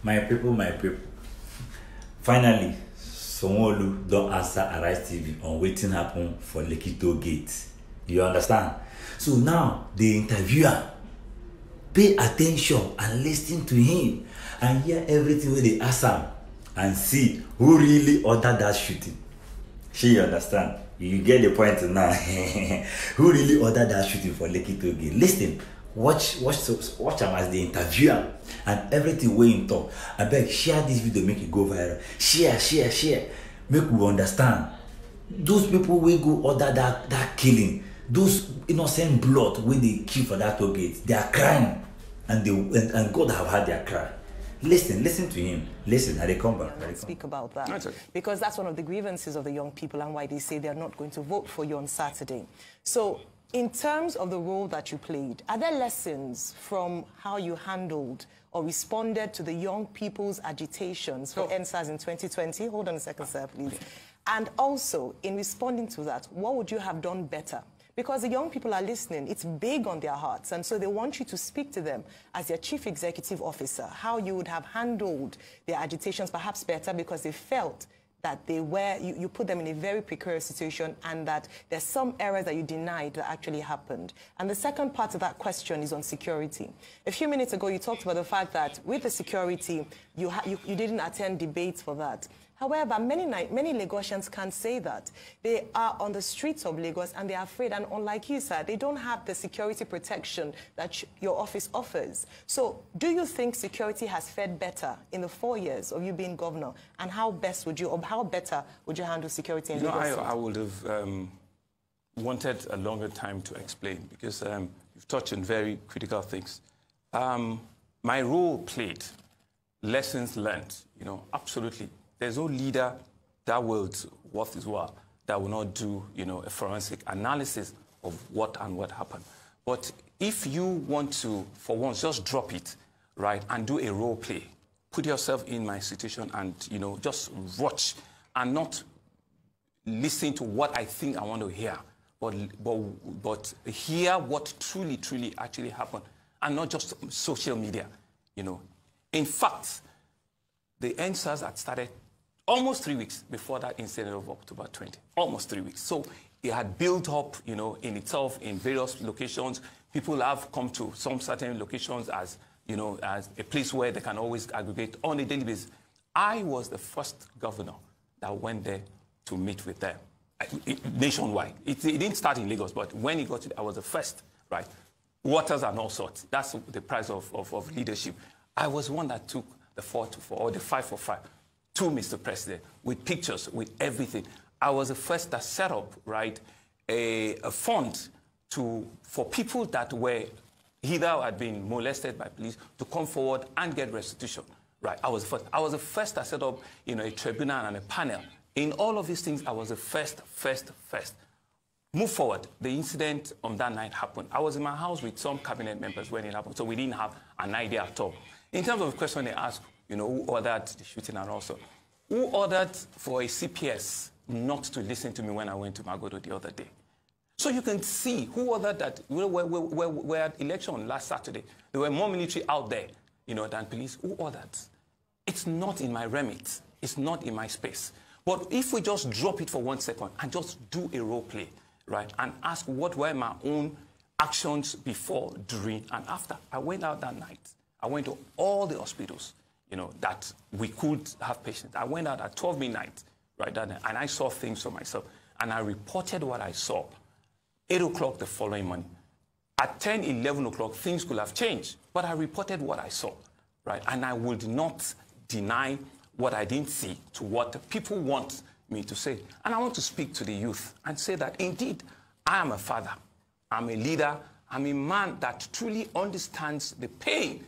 My people. Finally, Sonwolu don't answer Arise TV on wetin happen for Lekki toll gate. You understand? So now the interviewer pay attention and listen to him and hear everything wey they ask am and see who really ordered that shooting. You understand? You get the point now. Who really ordered that shooting for Lekki toll gate? Listen. Watch am as the interviewer and everything wey him talk. Abeg share this video make it go viral. Share. Make we understand. Those people wey go order that killing, those innocent blood wey they kill for that toll gate, they are crying and God have had their cry. Listen to him. Listen, and they come back. Speak about that. That's okay. Because that's one of the grievances of the young people and why they say they're not going to vote for you on Saturday. So, in terms of the role that you played, are there lessons from how you handled or responded to the young people's agitations for NSAS in 2020? Hold on a second, sir, please. And also, in responding to that, what would you have done better? Because the young people are listening. It's big on their hearts. And so they want you to speak to them as their chief executive officer, how you would have handled their agitations perhaps better because they felt that you put them in a very precarious situation and that there's some errors that you denied that actually happened. And the second part of that question is on security. A few minutes ago, you talked about the fact that with the security, you didn't attend debates for that. However, many Lagosians can't say that. They are on the streets of Lagos and they're afraid. And unlike you, sir, they don't have the security protection that your office offers. So do you think security has fared better in the 4 years of you being governor? And how better would you handle security in Lagos? I would have wanted a longer time to explain because you've touched on very critical things. My role played, lessons learned, absolutely. There's no leader that will, worth his while, that will not do, a forensic analysis of what happened. But if you want to, for once, just drop it, right, and do a role play, put yourself in my situation and, just watch and not listen to what I think I want to hear, but hear what truly actually happened, and not just social media, In fact, the NSAS had started almost 3 weeks before that incident of October 20. Almost 3 weeks. So it had built up, in itself in various locations. People have come to some certain locations as, as a place where they can always aggregate on a daily basis. I was the first governor that went there to meet with them nationwide. It didn't start in Lagos, but when it got to, I was the first, right? Waters and all sorts. That's the price of leadership. I was one that took the 4-4 or the 5-for-5 to Mr. President with pictures, with everything. I was the first that set up, right, a fund for people that were either had been molested by police to come forward and get restitution, right? I was the first. I was the first that set up, a tribunal and a panel. In all of these things, I was the first. Move forward. The incident on that night happened. I was in my house with some cabinet members when it happened, so we didn't have an idea at all. In terms of the question they asked, who ordered the shooting and also, who ordered for a CPS not to listen to me when I went to Magodo the other day? So you can see who ordered that. We're at election last Saturday. There were more military out there, than police. Who ordered? It's not in my remit. It's not in my space. But if we just drop it for 1 second and just do a role play, right, and ask what were my own actions before, during, and after. I went out that night. I went to all the hospitals, that we could have patients. I went out at 12 midnight, right, that night, and I saw things for myself. And I reported what I saw. 8 o'clock the following morning. At 10, 11 o'clock, things could have changed. But I reported what I saw, right? And I would not deny what I didn't see to what people want me to say. And I want to speak to the youth and say that, indeed, I am a father. I'm a leader. I'm a man that truly understands the pain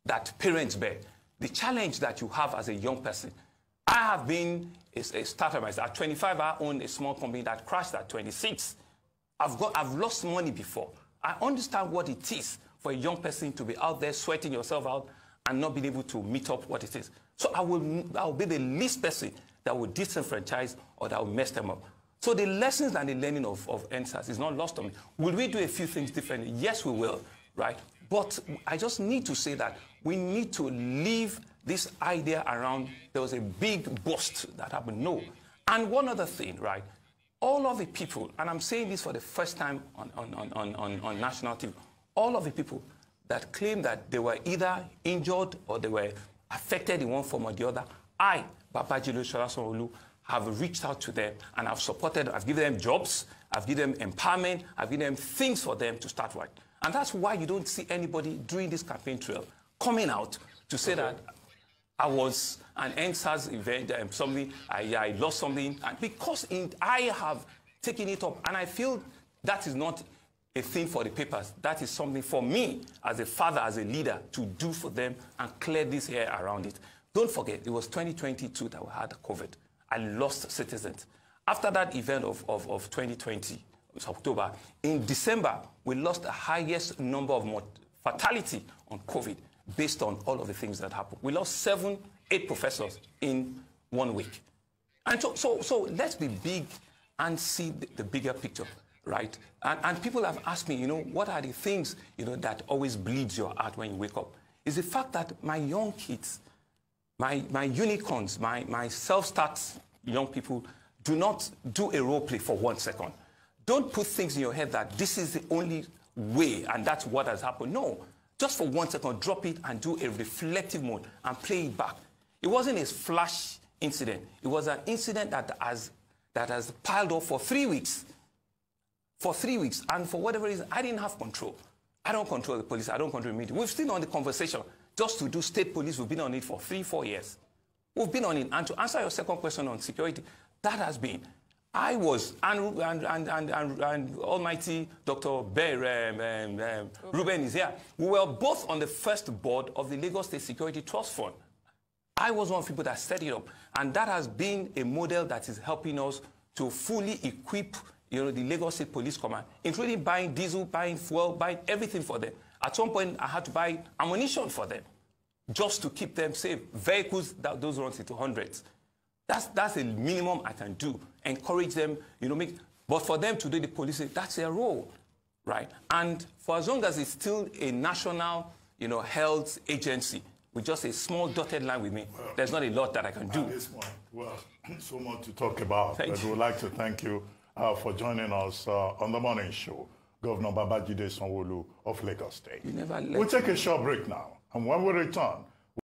that parents bear. The challenge that you have as a young person. I have been a startup myself. At 25, I owned a small company that crashed at 26. I've lost money before. I understand what it is for a young person to be out there sweating yourself out and not being able to meet up what it is. So I will be the least person that will disenfranchise or that will mess them up. So the lessons and the learning of NSAS is not lost on me. Will we do a few things differently? Yes, we will, right? But I just need to say that we need to leave this idea around there was a big bust that happened. No. And one other thing, right? All of the people, and I'm saying this for the first time on national TV, all of the people that claim that they were either injured or they were affected in one form or the other, I, Babajide Sanwo-Olu, have reached out to them and I've supported, I've given them jobs, I've given them empowerment, I've given them things for them to start with. And that's why you don't see anybody during this campaign trail coming out to say that I was an NSAS event, I lost something, and because I have taken it up, and I feel that is not a thing for the papers. That is something for me, as a father, as a leader, to do for them and clear this hair around it. Don't forget, it was 2022 that we had COVID. I lost citizens. After that event of 2020, it was October, in December, we lost the highest number of fatality on COVID, based on all of the things that happened. We lost 7, 8 professors in 1 week. And so let's be big and see the bigger picture, right? And people have asked me, what are the things, that always bleeds your heart when you wake up? Is the fact that my young kids, my unicorns, my self-start young people do not do a role play for 1 second. Don't put things in your head that this is the only way and that's what has happened. No. Just for 1 second, drop it and do a reflective mode and play it back. It wasn't a flash incident. It was an incident that has piled up for 3 weeks. For 3 weeks. And for whatever reason, I didn't have control. I don't control the police. I don't control the media. We've still on the conversation. Just to do state police, we've been on it for 3, 4 years. We've been on it. And to answer your second question on security, that has been. I was, and almighty Dr. Ruben is here. We were both on the first board of the Lagos State Security Trust Fund. I was one of the people that set it up. And that has been a model that is helping us to fully equip the Lagos State Police Command, including buying diesel, buying fuel, buying everything for them. At some point, I had to buy ammunition for them just to keep them safe. Vehicles, those runs into hundreds. That's a minimum I can do. Encourage them, but for them to do the policing, that's their role, right? And for as long as it's still a national, health agency with just a small dotted line with me, there's not a lot that I can do. At this point, well, so much to talk about. But we would like to thank you for joining us on the morning show, Governor Babajide Sanwo-Olu of Lagos State. You never We'll take a short break now, and when we return,